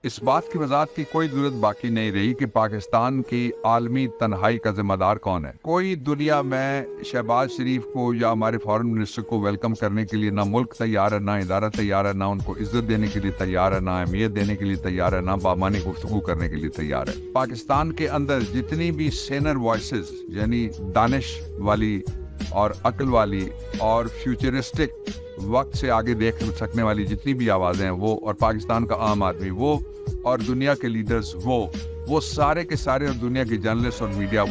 اس بات کی وضاحت کی کوئی ضرورت باقی نہیں رہی کہ پاکستان کی عالمی تنہائی کا ذمہ دار کون ہے۔ کوئی دنیا میں شہباز شریف کو یا ہمارے فارن منسٹر کو ویلکم کرنے کے لیے نہ ملک تیار ہے، نہ ادارہ تیار ہے، نہ ان کو عزت دینے کے لیے تیار ہے، نہ اہمیت دینے کے لیے تیار ہے، نہ بامانی گفتگو کرنے کے لیے تیار ہے۔ پاکستان کے اندر جتنی بھی سینر وائسز یعنی دانش والی اور عقل والی اور فیوچرسٹک وقت سے آگے دیکھ سکنے والی جتنی بھی آوازیں ہیں وہ، اور پاکستان کا عام آدمی وہ، اور دنیا کے لیڈرز وہ سارے کے سارے، اور دنیا کے جرنلسٹ اور میڈیا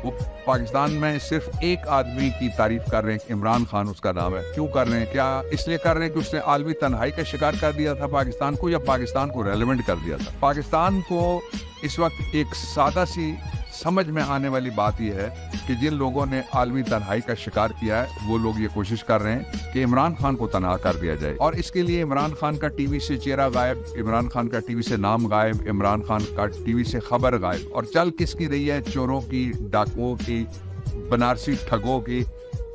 وہ پاکستان میں صرف ایک آدمی کی تعریف کر رہے ہیں، عمران خان اس کا نام ہے۔ کیوں کر رہے ہیں؟ کیا اس لیے کر رہے ہیں کہ اس نے عالمی تنہائی کا شکار کر دیا تھا پاکستان کو، یا پاکستان کو ریلیونٹ کر دیا تھا؟ پاکستان کو اس وقت ایک سادہ سی سمجھ میں آنے والی بات یہ ہے کہ جن لوگوں نے عالمی تنہائی کا شکار کیا ہے وہ لوگ یہ کوشش کر رہے ہیں کہ عمران خان کو تنہا کر دیا جائے، اور اس کے لیے عمران خان کا ٹی وی سے چہرہ غائب، عمران خان کا ٹی وی سے نام غائب، عمران خان کا ٹی وی سے خبر غائب، اور چل کس کی رہی ہے؟ چوروں کی، ڈاکوؤں کی، بنارسی ٹھگوں کی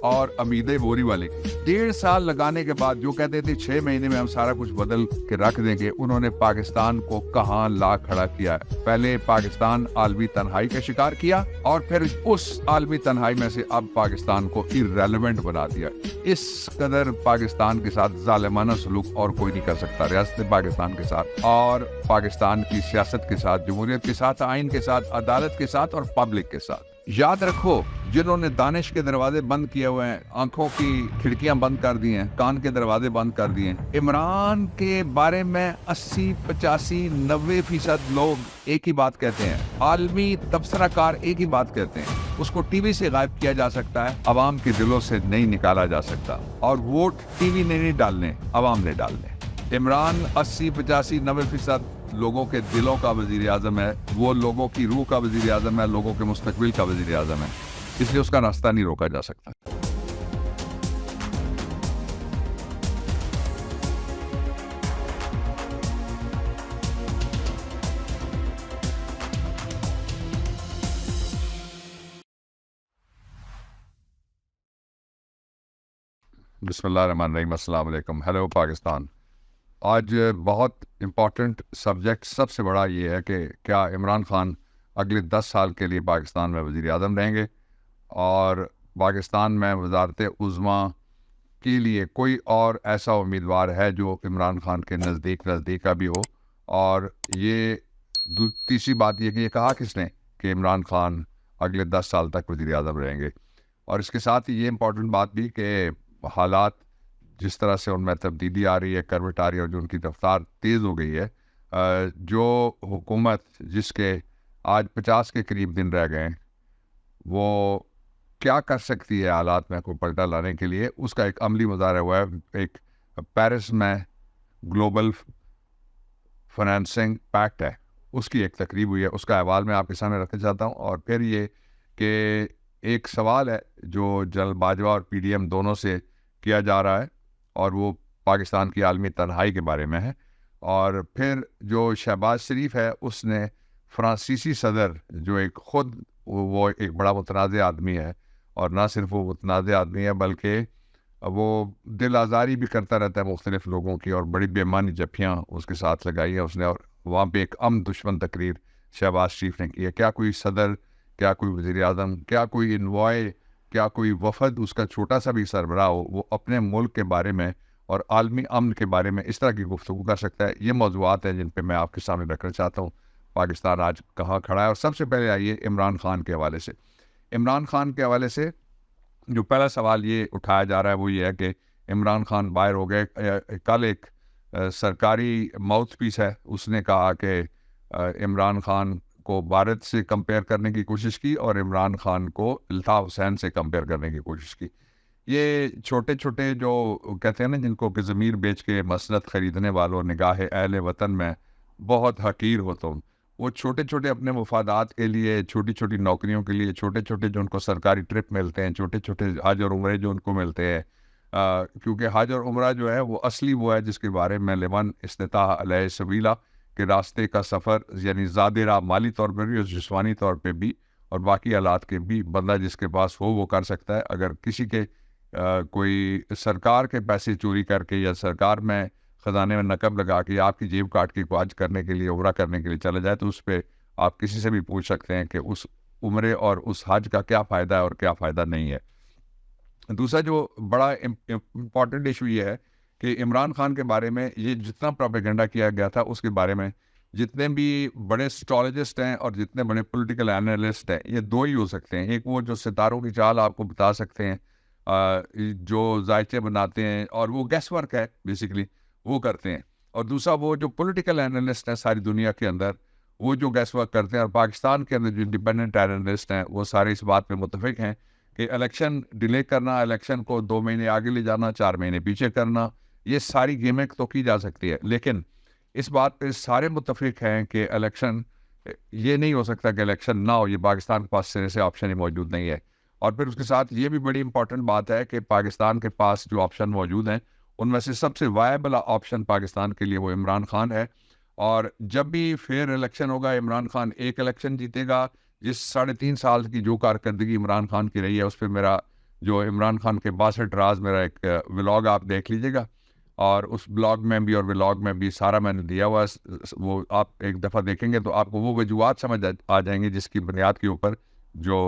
اور امیدیں بوری والے کی۔ 1.5 سال لگانے کے بعد جو کہتے تھے 6 مہینے میں ہم سارا کچھ بدل کے رکھ دیں گے، انہوں نے پاکستان کو کہاں لا کھڑا کیا ہے؟ پہلے پاکستان عالمی تنہائی کا شکار کیا، اور پھر اس عالمی تنہائی میں سے اب پاکستان کو irrelevant بنا دیا۔ اس قدر پاکستان کے ساتھ ظالمانہ سلوک اور کوئی نہیں کر سکتا، ریاست پاکستان کے ساتھ اور پاکستان کی سیاست کے ساتھ، جمہوریت کے ساتھ، آئین کے ساتھ، عدالت کے ساتھ اور پبلک کے ساتھ۔ یاد رکھو، جنہوں نے دانش کے دروازے بند کیے ہوئے ہیں، آنکھوں کی کھڑکیاں بند کر دی ہیں، کان کے دروازے بند کر دیے ہیں، عمران کے بارے میں 80، 85، 90% لوگ ایک ہی بات کہتے ہیں، عالمی تبصرہ کار ایک ہی بات کہتے ہیں، اس کو ٹی وی سے غائب کیا جا سکتا ہے، عوام کے دلوں سے نہیں نکالا جا سکتا، اور ووٹ ٹی وی نے نہیں ڈالنے، عوام نے ڈالنے۔ عمران 80، 85، 90% لوگوں کے دلوں کا وزیر اعظم ہے، وہ لوگوں کی روح کا وزیر اعظم ہے، لوگوں کے مستقبل کا وزیر اعظم ہے، اس لیے اس کا راستہ نہیں روکا جا سکتا۔ بسم اللہ الرحمن الرحیم، السلام علیکم، ہیلو پاکستان۔ آج بہت امپورٹنٹ سبجیکٹ، سب سے بڑا یہ ہے کہ کیا عمران خان اگلے 10 سال کے لیے پاکستان میں وزیر اعظم رہیں گے، اور پاکستان میں وزارت عظمیٰ کے لیے کوئی اور ایسا امیدوار ہے جو عمران خان کے نزدیک کا بھی ہو؟ اور یہ تیسری بات یہ کہ یہ کہا کس نے کہ عمران خان اگلے 10 سال تک وزیر اعظم رہیں گے؟ اور اس کے ساتھ یہ امپورٹنٹ بات بھی کہ حالات جس طرح سے ان میں تبدیلی آ رہی ہے، کروٹ آ رہی ہے، اور جو ان کی رفتار تیز ہو گئی ہے، جو حکومت جس کے آج 50 کے قریب دن رہ گئے ہیں، وہ کیا کر سکتی ہے حالات میں کوئی پلٹا لانے کے لیے، اس کا ایک عملی مظاہرہ ہوا ہے۔ ایک پیرس میں گلوبل فائنینسنگ پیکٹ ہے، اس کی ایک تقریب ہوئی ہے، اس کا احوال میں آپ کے سامنے رکھنا چاہتا ہوں، اور پھر یہ کہ ایک سوال ہے جو جنرل باجوہ اور پی ڈی ایم دونوں سے کیا جا رہا ہے، اور وہ پاکستان کی عالمی تنہائی کے بارے میں ہے، اور پھر جو شہباز شریف ہے اس نے فرانسیسی صدر جو ایک خود وہ ایک بڑا متنازع آدمی ہے، اور نہ صرف وہ متنازع آدمی ہے بلکہ وہ دل آزاری بھی کرتا رہتا ہے مختلف لوگوں کی، اور بڑی بےمانی جفیاں اس کے ساتھ لگائی ہیں اس نے، اور وہاں پہ ایک دشمن تقریر شہباز شریف نے کی ہے۔ کیا کوئی صدر، کیا کوئی وزیر اعظم، کیا کوئی انوائے، کیا کوئی وفد، اس کا چھوٹا سا بھی سربراہ ہو، وہ اپنے ملک کے بارے میں اور عالمی امن کے بارے میں اس طرح کی گفتگو کر سکتا ہے؟ یہ موضوعات ہیں جن پہ میں آپ کے سامنے رکھنا چاہتا ہوں۔ پاکستان آج کہاں کھڑا ہے، اور سب سے پہلے آئیے عمران خان کے حوالے سے۔ عمران خان کے حوالے سے جو پہلا سوال یہ اٹھایا جا رہا ہے وہ یہ ہے کہ عمران خان باہر ہو گئے۔ کل ایک سرکاری ماؤتھ پیس ہے، اس نے کہا کہ عمران خان کو بھارت سے کمپیئر کرنے کی کوشش کی، اور عمران خان کو الطاف حسین سے کمپیئر کرنے کی کوشش کی۔ یہ چھوٹے چھوٹے جو کہتے ہیں نا، جن کو کہ ضمیر بیچ کے مسند خریدنے والوں، نگاہ اہل وطن میں بہت حقیر ہو تم، وہ چھوٹے چھوٹے اپنے مفادات کے لیے، چھوٹی چھوٹی نوکریوں کے لیے، چھوٹے چھوٹے جو ان کو سرکاری ٹرپ ملتے ہیں، چھوٹے چھوٹے حج اور عمرے جو ان کو ملتے ہیں، کیونکہ حج اور عمرہ جو ہے وہ اصلی وہ ہے جس کے بارے میں لمن استطاع علیہ سبیلا کہ راستے کا سفر، یعنی زیادہ راہ مالی طور پر بھی اور جسمانی طور پہ بھی اور باقی آلات کے بھی، بندہ جس کے پاس ہو وہ کر سکتا ہے۔ اگر کسی کے کوئی سرکار کے پیسے چوری کر کے یا سرکار میں خزانے میں نقب لگا کے آپ کی جیب کاٹ کے کو حج کرنے کے لیے عمرہ کرنے کے لیے چلا جائے تو اس پہ آپ کسی سے بھی پوچھ سکتے ہیں کہ اس عمرے اور اس حج کا کیا فائدہ ہے اور کیا فائدہ نہیں ہے۔ دوسرا جو بڑا امپورٹنٹ ایشو یہ ہے کہ عمران خان کے بارے میں یہ جتنا پروپیگنڈا کیا گیا تھا اس کے بارے میں جتنے بھی بڑے اسٹرالوجسٹ ہیں اور جتنے بڑے پولیٹیکل اینالسٹ ہیں یہ دو ہی ہو سکتے ہیں۔ ایک وہ جو ستاروں کی چال آپ کو بتا سکتے ہیں، جو ذائچے بناتے ہیں اور وہ گیس ورک ہے بیسیکلی وہ کرتے ہیں، اور دوسرا وہ جو پولیٹیکل اینالسٹ ہیں ساری دنیا کے اندر وہ جو گیس ورک کرتے ہیں، اور پاکستان کے اندر جو انڈیپینڈنٹ اینالسٹ ہیں وہ سارے اس بات پہ متفق ہیں کہ الیکشن ڈیلے کرنا، الیکشن کو 2 مہینے آگے لے جانا، 4 مہینے پیچھے کرنا، یہ ساری گیمیں تو کی جا سکتی ہے، لیکن اس بات پہ سارے متفق ہیں کہ الیکشن یہ نہیں ہو سکتا کہ الیکشن نہ ہو، یہ پاکستان کے پاس سرے سے آپشن ہی موجود نہیں ہے۔ اور پھر اس کے ساتھ یہ بھی بڑی امپورٹنٹ بات ہے کہ پاکستان کے پاس جو آپشن موجود ہیں ان میں سے سب سے وائبل آپشن پاکستان کے لیے وہ عمران خان ہے، اور جب بھی فیئر الیکشن ہوگا عمران خان ایک الیکشن جیتے گا۔ جس 3.5 سال کی جو کارکردگی عمران خان کی رہی ہے اس پہ میرا جو عمران خان کے 62 راز میرا ایک ولاگ آپ دیکھ لیجیے گا، اور اس بلاگ میں بھی اور ولاگ میں بھی سارا میں نے دیا ہوا ہے، وہ آپ ایک دفعہ دیکھیں گے تو آپ کو وہ وجوہات سمجھ آ جائیں گے جس کی بنیاد کے اوپر جو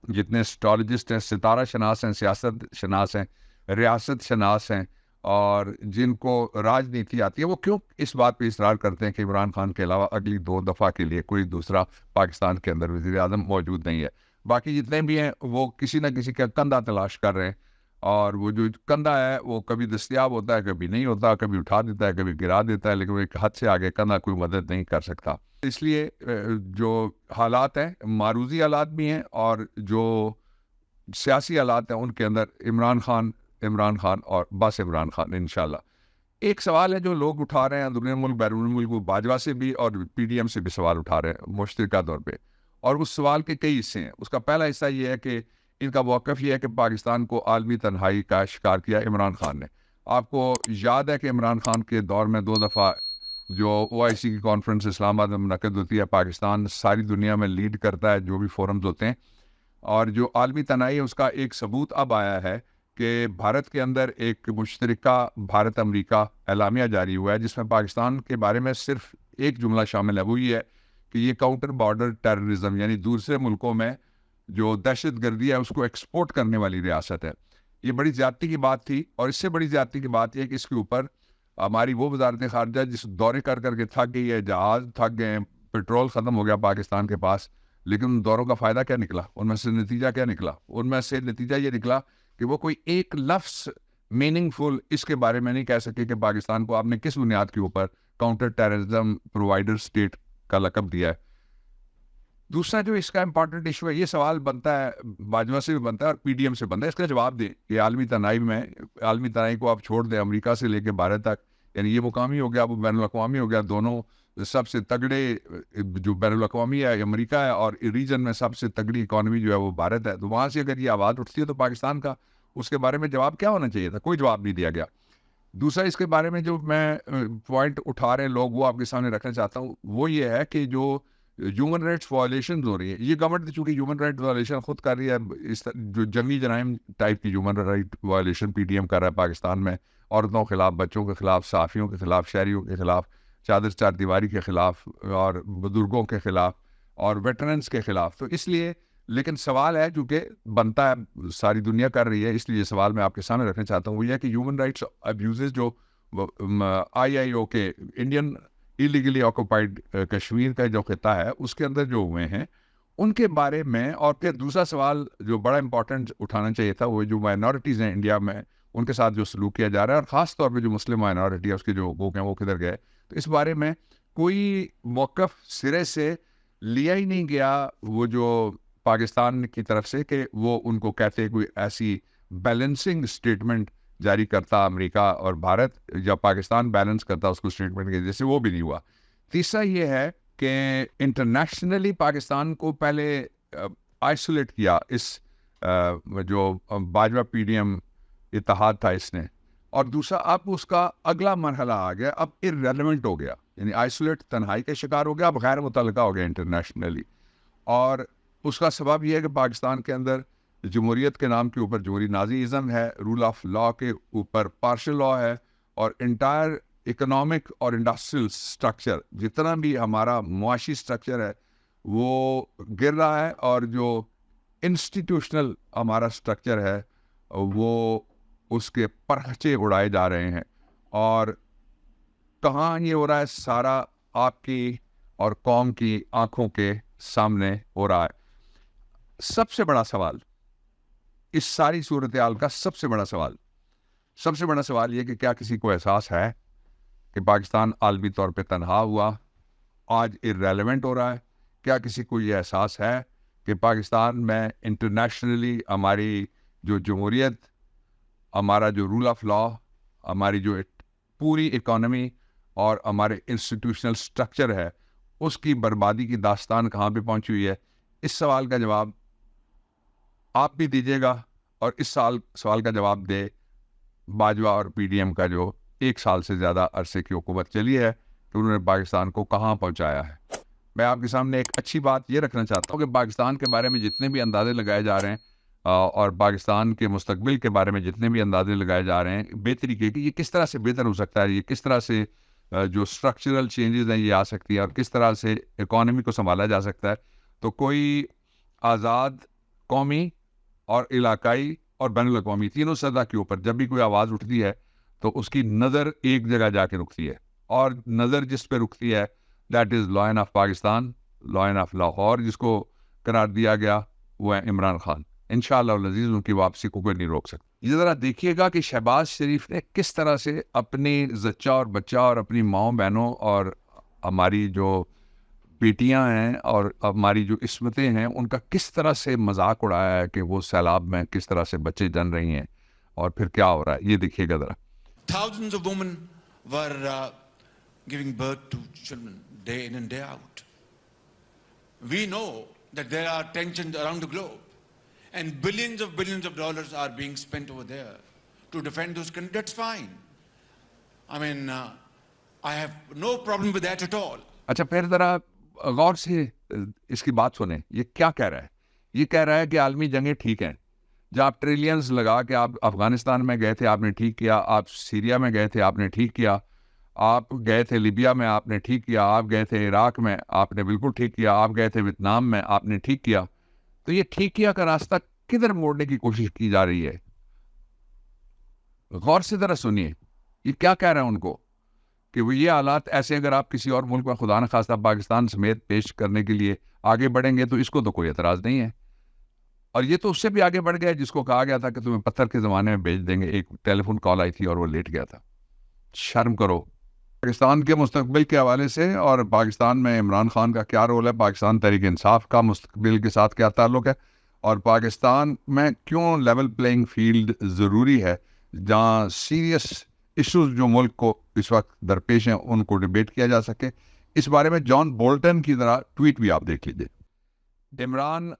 جتنے اسٹرالوجسٹ ہیں، ستارہ شناس ہیں، سیاست شناس ہیں، ریاست شناس ہیں، اور جن کو راجنیتی آتی ہے وہ کیوں اس بات پہ اصرار کرتے ہیں کہ عمران خان کے علاوہ اگلی 2 دفعہ کے لیے کوئی دوسرا پاکستان کے اندر وزیر اعظم موجود نہیں ہے۔ باقی جتنے بھی ہیں وہ کسی نہ کسی کا کندھا تلاش کر رہے ہیں، اور وہ جو کندھا ہے وہ کبھی دستیاب ہوتا ہے، کبھی نہیں ہوتا، کبھی اٹھا دیتا ہے، کبھی گرا دیتا ہے، لیکن وہ ایک حد سے آگے کندھا کوئی مدد نہیں کر سکتا۔ اس لیے جو حالات ہیں معروضی حالات بھی ہیں، اور جو سیاسی حالات ہیں ان کے اندر عمران خان اور بس عمران خان انشاءاللہ۔ ایک سوال ہے جو لوگ اٹھا رہے ہیں اندرون ملک بیرون ملک، وہ باجوہ سے بھی اور پی ڈی ایم سے بھی سوال اٹھا رہے ہیں مشترکہ طور پہ، اور اس سوال کے کئی حصے ہیں۔ اس کا پہلا حصہ یہ ہے کہ ان کا موقف یہ ہے کہ پاکستان کو عالمی تنہائی کا شکار کیا عمران خان نے۔ آپ کو یاد ہے کہ عمران خان کے دور میں 2 دفعہ جو OIC کی کانفرنس اسلام آباد میں منعقد ہوتی ہے، پاکستان ساری دنیا میں لیڈ کرتا ہے جو بھی فورمز ہوتے ہیں، اور جو عالمی تنہائی ہے اس کا ایک ثبوت اب آیا ہے کہ بھارت کے اندر ایک مشترکہ بھارت امریکہ اعلامیہ جاری ہوا ہے جس میں پاکستان کے بارے میں صرف ایک جملہ شامل ہے، وہ یہ ہے کہ یہ کاؤنٹر بارڈر ٹیررزم، یعنی دوسرے ملکوں میں جو دہشت گردی ہے اس کو ایکسپورٹ کرنے والی ریاست ہے۔ یہ بڑی زیادتی کی بات تھی، اور اس سے بڑی زیادتی کی بات یہ ہے کہ اس کے اوپر ہماری وہ وزارت خارجہ جس دورے کر کے تھک گئی ہے، جہاز تھک گئے ہیں، پیٹرول ختم ہو گیا پاکستان کے پاس، لیکن ان دوروں کا فائدہ کیا نکلا؟ ان میں سے نتیجہ کیا نکلا؟ ان میں سے نتیجہ یہ نکلا کہ وہ کوئی ایک لفظ میننگ فل اس کے بارے میں نہیں کہہ سکے کہ پاکستان کو آپ نے کس بنیاد کے اوپر کاؤنٹر ٹیررزم پرووائڈر اسٹیٹ کا لقب دیا ہے۔ دوسرا جو اس کا امپورٹنٹ ایشو ہے، یہ سوال بنتا ہے باجوہ سے بھی بنتا ہے اور پی ڈی ایم سے بنتا ہے، اس کا جواب دیں کہ عالمی تنہائی کو آپ چھوڑ دیں، امریکہ سے لے کے بھارت تک، یعنی یہ مقامی ہو گیا، وہ بین الاقوامی ہو گیا، دونوں سب سے تگڑے جو بین الاقوامی ہے امریکہ ہے، اور ریجن میں سب سے تگڑی اکانومی جو ہے وہ بھارت ہے، تو وہاں سے اگر یہ آواز اٹھتی ہے تو پاکستان کا اس کے بارے میں جواب کیا ہونا چاہیے تھا؟ کوئی جواب نہیں دیا گیا۔ دوسرا اس کے بارے میں جو میں پوائنٹ اٹھا رہے ہیں لوگ وہ آپ کے سامنے رکھنا چاہتا ہوں، وہ یہ ہے کہ جو ہیومن رائٹس وائلیشنز ہو رہی ہے، یہ گورنمنٹ چونکہ ہیومن رائٹ وائلیشن خود کر رہی ہے، اس جو جنگی جرائم ٹائپ کی human right violation P D M کر رہا ہے پاکستان میں، عورتوں کے خلاف، بچوں کے خلاف، صحافیوں کے خلاف، شہریوں کے خلاف، چادر چار دیواری کے خلاف، اور بزرگوں کے خلاف، اور ویٹرنس کے خلاف، تو اس لیے لیکن سوال ہے چونکہ بنتا ہے ساری دنیا کر رہی ہے، اس لیے سوال میں آپ کے سامنے رکھنا چاہتا ہوں، وہ یہ ہے کہ ہیومن رائٹس ابیوزز جو IIO کے انڈین ایلیگلی آکوپائڈ کشمیر کا جو خطہ ہے اس کے اندر جو ہوئے ہیں ان کے بارے میں، اور پھر دوسرا سوال جو بڑا امپورٹنٹ اٹھانا چاہیے تھا وہ جو مائنورٹیز ہیں انڈیا میں ان کے ساتھ جو سلوک کیا جا رہا ہے، اور خاص طور پہ جو مسلم مائنورٹی ہے اس کے جو حقوق ہیں وہ کدھر گئے، تو اس بارے میں کوئی موقف سرے سے لیا ہی نہیں گیا وہ جو پاکستان کی طرف سے کہ وہ ان کو کہتے کوئی ایسی بیلنسنگ اسٹیٹمنٹ جاری کرتا امریکہ اور بھارت، یا پاکستان بیلنس کرتا اس کو اسٹیٹمنٹ کے جیسے، وہ بھی نہیں ہوا۔ تیسرا یہ ہے کہ انٹرنیشنلی پاکستان کو پہلے آئسولیٹ کیا اس جو باجوہ پی ڈی ایم اتحاد تھا اس نے، اور دوسرا اب اس کا اگلا مرحلہ آ گیا، اب irrelevant ہو گیا، یعنی آئسولیٹ تنہائی کا شکار ہو گیا، اب غیر متعلقہ ہو گیا انٹرنیشنلی، اور اس کا سبب یہ ہے کہ پاکستان کے اندر جمہوریت کے نام کے اوپر جمہوری نازی ازم ہے، رول آف لا کے اوپر پارشل لا ہے، اور انٹائر اکنامک اور انڈسٹریل سٹرکچر جتنا بھی ہمارا معاشی سٹرکچر ہے وہ گر رہا ہے، اور جو انسٹیٹیوشنل ہمارا سٹرکچر ہے وہ اس کے پرخچے اڑائے جا رہے ہیں. اور کہاں یہ ہو رہا ہے؟ سارا آپ کی اور قوم کی آنکھوں کے سامنے ہو رہا ہے. سب سے بڑا سوال اس ساری صورتحال کا سب سے بڑا سوال یہ کہ کیا کسی کو احساس ہے کہ پاکستان عالمی طور پہ تنہا ہوا، آج ارریلیونٹ ہو رہا ہے؟ کیا کسی کو یہ احساس ہے کہ پاکستان میں انٹرنیشنلی ہماری جو جمہوریت، ہمارا جو رول آف لا، ہماری جو پوری اکانومی اور ہمارے انسٹیٹیوشنل سٹرکچر ہے، اس کی بربادی کی داستان کہاں پہ پہنچی ہوئی ہے؟ اس سوال کا جواب آپ بھی دیجیے گا، اور اس سوال کا جواب دے باجوہ اور پی ڈی ایم کا جو 1 سال سے زیادہ عرصے کی حکومت چلی ہے کہ انہوں نے پاکستان کو کہاں پہنچایا ہے. میں آپ کے سامنے ایک اچھی بات یہ رکھنا چاہتا ہوں کہ پاکستان کے بارے میں جتنے بھی اندازے لگائے جا رہے ہیں اور پاکستان کے مستقبل کے بارے میں جتنے بھی اندازے لگائے جا رہے ہیں بہتری کے، کہ یہ کس طرح سے بہتر ہو سکتا ہے، یہ کس طرح سے جو اسٹرکچرل چینجز ہیں یہ آ سکتی ہیں، اور کس طرح سے اکانومی کو سنبھالا جا سکتا ہے، تو کوئی آزاد قومی اور علاقائی اور بین الاقوامی تینوں سطح کے اوپر جب بھی کوئی آواز اٹھتی ہے تو اس کی نظر ایک جگہ جا کے رکتی ہے، اور نظر جس پہ رکتی ہے that is line of Pakistan, line of Lahore جس کو قرار دیا گیا، وہ ہے عمران خان. انشاءاللہ العزیز ان کی واپسی کو کوئی نہیں روک سکتا. یہ ذرا دیکھیے گا کہ شہباز شریف نے کس طرح سے اپنی زچہ اور بچہ اور اپنی ماؤں بہنوں اور ہماری جو بیٹیاں ہیں اور ہماری جو عصمتیں ہیں ان کا کس طرح سے مذاق اڑایا ہے کہ وہ سیلاب میں کس طرح سے بچے جن رہی ہیں، اور پھر کیا ہو رہا ہے یہ دیکھیے گا ذرا. Thousands of women were giving birth to children day in and day out. We know that there are tensions around the globe, and billions of dollars are being spent over there to defend those countries. That's fine. I mean, I have no problem with that at all. اچھا پھر ذرا غور سے اس کی بات سنیں، یہ کیا کہہ رہا ہے؟ یہ کہہ رہا ہے کہ عالمی جنگیں ٹھیک ہیں، جب آپ ٹریلینز لگا کے آپ افغانستان میں گئے تھے آپ نے ٹھیک کیا، آپ سیریا میں گئے تھے آپ نے ٹھیک کیا، آپ گئے تھے لیبیا میں آپ نے ٹھیک کیا، آپ گئے تھے عراق میں آپ نے بالکل ٹھیک کیا، آپ گئے تھے ویتنام میں آپ نے ٹھیک کیا، تو یہ ٹھیک کیا کا راستہ کدھر موڑنے کی کوشش کی جا رہی ہے؟ غور سے ذرا سنیے یہ کیا کہہ رہے ہیں ان کو، کہ وہ یہ حالات ایسے اگر آپ کسی اور ملک میں خدا نخواستہ پاکستان سمیت پیش کرنے کے لیے آگے بڑھیں گے تو اس کو تو کوئی اعتراض نہیں ہے. اور یہ تو اس سے بھی آگے بڑھ گیا جس کو کہا گیا تھا کہ تمہیں پتھر کے زمانے میں بھیج دیں گے. ایک ٹیلی فون کال آئی تھی اور وہ لیٹ گیا تھا. شرم کرو. پاکستان کے مستقبل کے حوالے سے اور پاکستان میں عمران خان کا کیا رول ہے، پاکستان تحریک انصاف کا مستقبل کے ساتھ کیا تعلق ہے، اور پاکستان میں کیوں لیول پلینگ فیلڈ ضروری ہے جہاں سیریس ایشوز جو ملک کو اس وقت درپیش ہیں ان کو ڈیبیٹ کیا جا سکے. اس بارے میں جان بولٹن کی ذرا ٹویٹ بھی آپ دیکھ لیجیے. عمران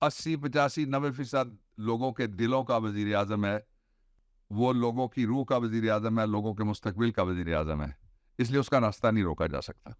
80 85 90% لوگوں کے دلوں کا وزیر اعظم ہے، وہ لوگوں کی روح کا وزیر اعظم ہے، لوگوں کے مستقبل کا وزیر اعظم ہے، اس لیے اس کا راستہ نہیں روکا جا سکتا.